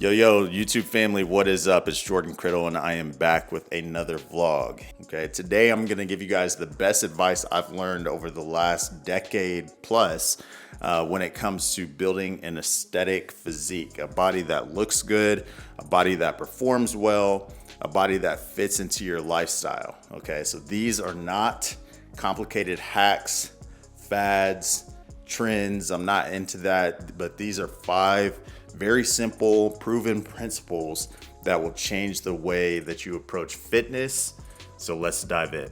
Yo, YouTube family, what is up? It's Jordan Criddle, and I am back with another vlog. Okay, today I'm gonna give you guys the best advice I've learned over the last decade plus when it comes to building an aesthetic physique, a body that looks good, a body that performs well, a body that fits into your lifestyle. Okay, so these are not complicated hacks, fads, trends. I'm not into that, but these are 5 very simple, proven principles that will change the way that you approach fitness. So let's dive in.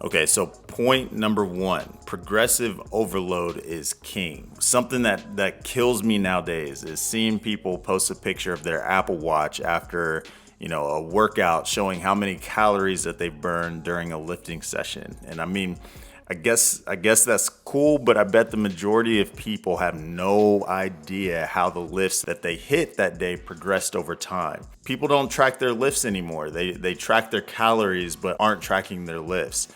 Okay, so point number 1, progressive overload is king. Something that kills me nowadays is seeing people post a picture of their Apple Watch after a workout showing how many calories that they've burned during a lifting session. And I mean, I guess that's cool, but I bet the majority of people have no idea how the lifts that they hit that day progressed over time. People don't track their lifts anymore. They track their calories, but aren't tracking their lifts.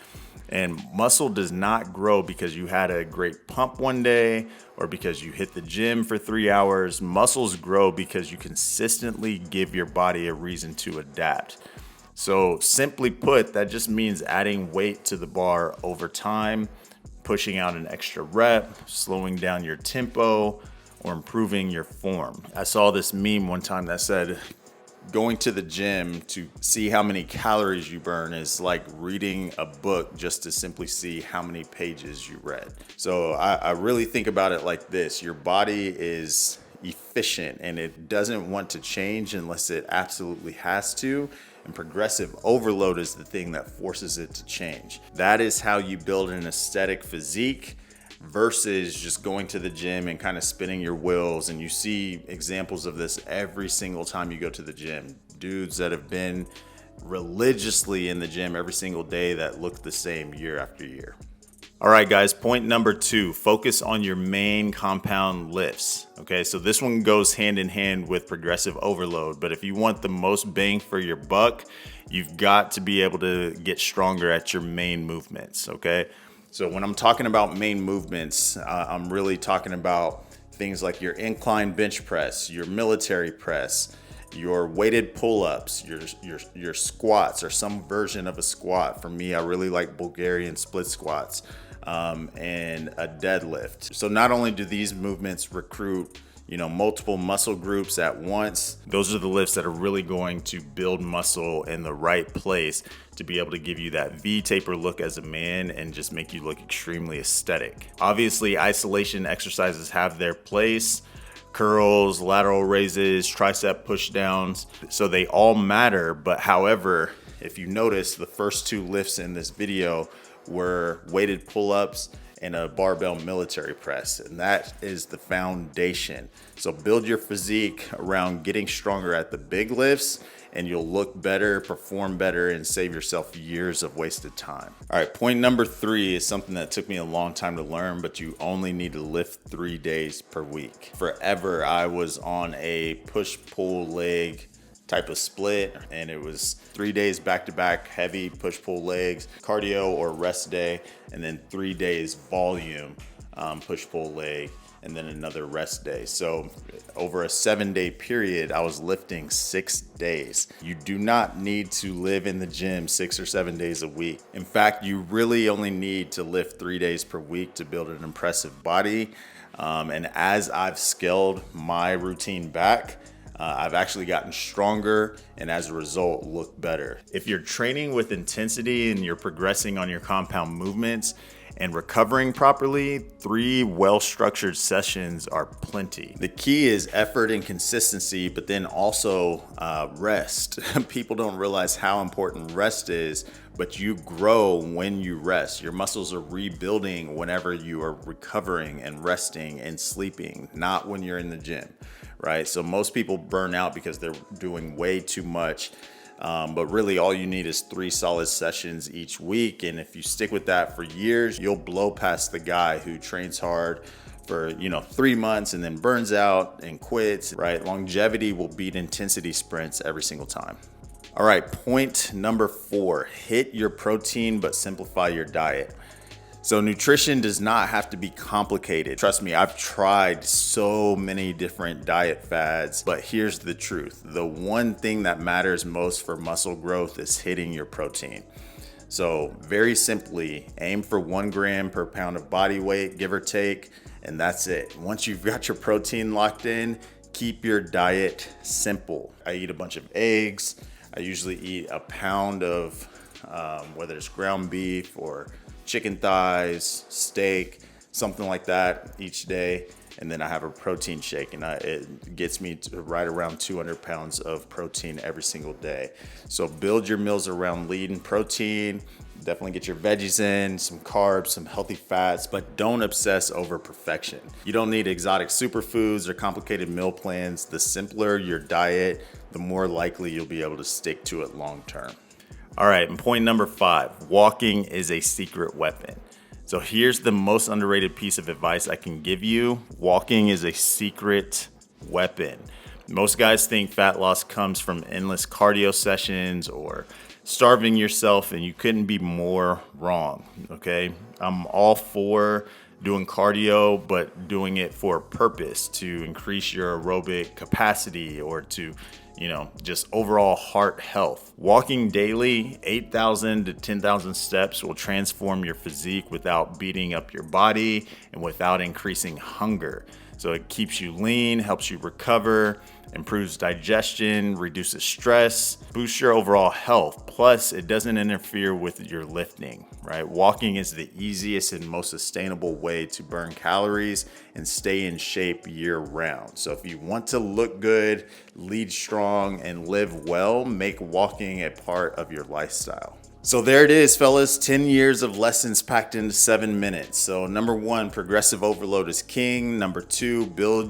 And muscle does not grow because you had a great pump one day or because you hit the gym for 3 hours. Muscles grow because you consistently give your body a reason to adapt. So simply put, that just means adding weight to the bar over time, pushing out an extra rep, slowing down your tempo, or improving your form. I saw this meme one time that said, going to the gym to see how many calories you burn is like reading a book just to simply see how many pages you read. So I really think about it like this. Your body is efficient and it doesn't want to change unless it absolutely has to. And progressive overload is the thing that forces it to change. That is how you build an aesthetic physique versus just going to the gym and kind of spinning your wheels. And you see examples of this every single time you go to the gym. Dudes that have been religiously in the gym every single day that look the same year after year. All right, guys, point number 2, focus on your main compound lifts. Okay, so this one goes hand in hand with progressive overload, but if you want the most bang for your buck, you've got to be able to get stronger at your main movements, okay? So when I'm talking about main movements, I'm really talking about things like your incline bench press, your military press, your weighted pull-ups, your squats or some version of a squat. For me, I really like Bulgarian split squats and a deadlift. So not only do these movements recruit multiple muscle groups at once, those are the lifts that are really going to build muscle in the right place to be able to give you that V-taper look as a man and just make you look extremely aesthetic. Obviously, isolation exercises have their place. Curls, lateral raises, tricep push downs. So they all matter. But however, if you notice, the first 2 lifts in this video were weighted pull-ups and a barbell military press. And that is the foundation. So build your physique around getting stronger at the big lifts and you'll look better, perform better, and save yourself years of wasted time. All right, point number 3 is something that took me a long time to learn, but you only need to lift 3 days per week. Forever, I was on a push-pull leg type of split, and it was 3 days back-to-back, heavy push-pull legs, cardio or rest day, and then 3 days volume push-pull leg, and then another rest day. So over a 7-day period, I was lifting 6 days. You do not need to live in the gym 6 or 7 days a week. In fact, you really only need to lift 3 days per week to build an impressive body. And as I've scaled my routine back, I've actually gotten stronger and as a result look better. If you're training with intensity and you're progressing on your compound movements and recovering properly, 3 well-structured sessions are plenty. The key is effort and consistency, but then also rest. People don't realize how important rest is, but you grow when you rest. Your muscles are rebuilding whenever you are recovering and resting and sleeping, not when you're in the gym, right? So most people burn out because they're doing way too much. But really all you need is 3 solid sessions each week. And if you stick with that for years, you'll blow past the guy who trains hard for 3 months and then burns out and quits, right? Longevity will beat intensity sprints every single time. All right, point number 4, hit your protein but simplify your diet. So nutrition does not have to be complicated. Trust me, I've tried so many different diet fads, but here's the truth. The one thing that matters most for muscle growth is hitting your protein. So very simply, aim for 1 gram per pound of body weight, give or take, and that's it. Once you've got your protein locked in, keep your diet simple. I eat a bunch of eggs. I usually eat a pound of whether it's ground beef or chicken thighs, steak, something like that each day. And then I have a protein shake, and it gets me to right around 200 pounds of protein every single day. So build your meals around lean protein. Definitely get your veggies in, some carbs, some healthy fats, but don't obsess over perfection. You don't need exotic superfoods or complicated meal plans. The simpler your diet, the more likely you'll be able to stick to it long term. All right, and point number 5, walking is a secret weapon. So here's the most underrated piece of advice I can give you. Walking is a secret weapon. Most guys think fat loss comes from endless cardio sessions or starving yourself, and you couldn't be more wrong, okay? I'm all for doing cardio, but doing it for a purpose, to increase your aerobic capacity or to just overall heart health. Walking daily, 8,000 to 10,000 steps will transform your physique without beating up your body and without increasing hunger. So it keeps you lean, helps you recover, improves digestion, reduces stress, boosts your overall health. Plus, it doesn't interfere with your lifting, right? Walking is the easiest and most sustainable way to burn calories and stay in shape year round. So if you want to look good, lead strong, and live well, make walking a part of your lifestyle. So there it is, fellas, 10 years of lessons packed into 7 minutes. So number 1, progressive overload is king. Number 2, build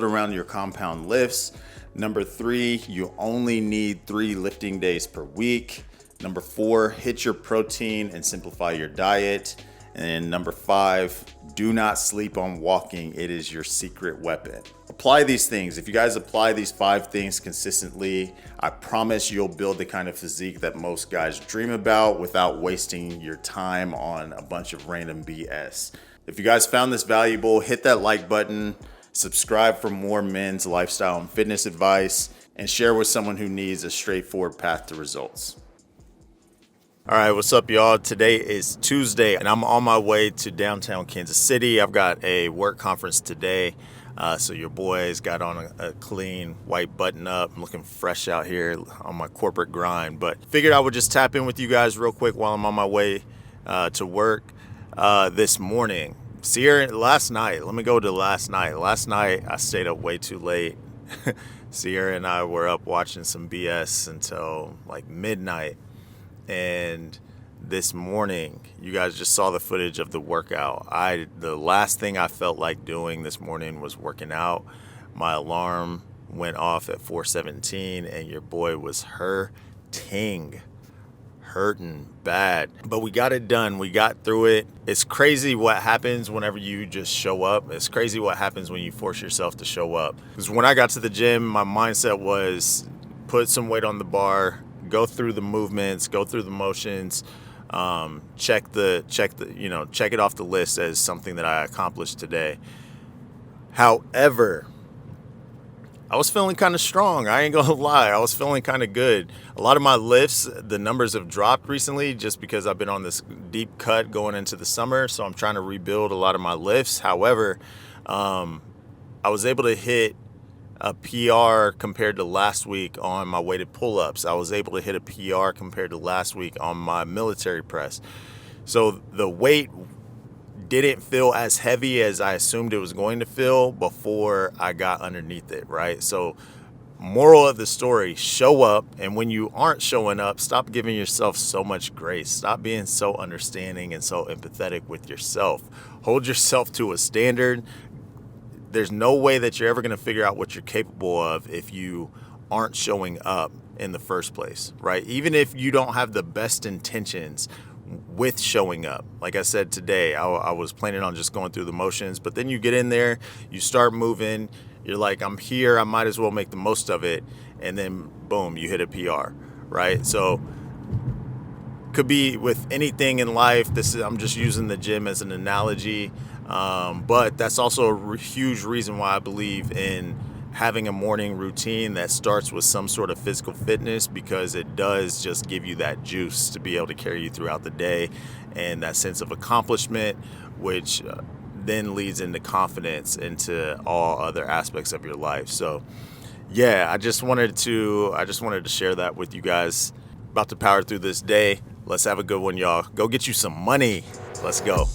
around your compound lifts. Number 3, you only need 3 lifting days per week. Number 4, hit your protein and simplify your diet. And number 5, do not sleep on walking. It is your secret weapon. Apply these things. If you guys apply these 5 things consistently, I promise you'll build the kind of physique that most guys dream about without wasting your time on a bunch of random BS. If you guys found this valuable, hit that like button, subscribe for more men's lifestyle and fitness advice, and share with someone who needs a straightforward path to results. All right, what's up, y'all? Today is Tuesday, and I'm on my way to downtown Kansas City. I've got a work conference today, so your boy's got on a clean white button-up. I'm looking fresh out here on my corporate grind, but figured I would just tap in with you guys real quick while I'm on my way to work this morning. Last night, let me go to last night. Last night, I stayed up way too late. Sierra and I were up watching some BS until like midnight. And this morning, you guys just saw the footage of the workout. The last thing I felt like doing this morning was working out. My alarm went off at 4:17, and your boy was hurting bad. But we got it done. We got through it. It's crazy what happens whenever you just show up. It's crazy what happens when you force yourself to show up. Because when I got to the gym, my mindset was put some weight on the bar, go through the movements, go through the motions, check it off the list as something that I accomplished today. However, I was feeling kind of strong. I ain't gonna lie. I was feeling kind of good. A lot of my lifts, the numbers have dropped recently just because I've been on this deep cut going into the summer. So I'm trying to rebuild a lot of my lifts. However, I was able to hit a PR compared to last week on my weighted pull-ups. I was able to hit a PR compared to last week on my military press. So the weight didn't feel as heavy as I assumed it was going to feel before I got underneath it, right? So moral of the story, show up. And when you aren't showing up, stop giving yourself so much grace. Stop being so understanding and so empathetic with yourself. Hold yourself to a standard. There's no way that you're ever going to figure out what you're capable of if you aren't showing up in the first place, right? Even if you don't have the best intentions with showing up. Like I said today, I was planning on just going through the motions, but then you get in there, you start moving, you're like, I'm here, I might as well make the most of it, and then boom, you hit a PR, right? So Could be with anything in life. I'm just using the gym as an analogy, but that's also a huge reason why I believe in having a morning routine that starts with some sort of physical fitness, because it does just give you that juice to be able to carry you throughout the day, and that sense of accomplishment, which then leads into confidence into all other aspects of your life. So yeah, I just wanted to share that with you guys. About to power through this day. Let's have a good one, y'all. Go get you some money. Let's go.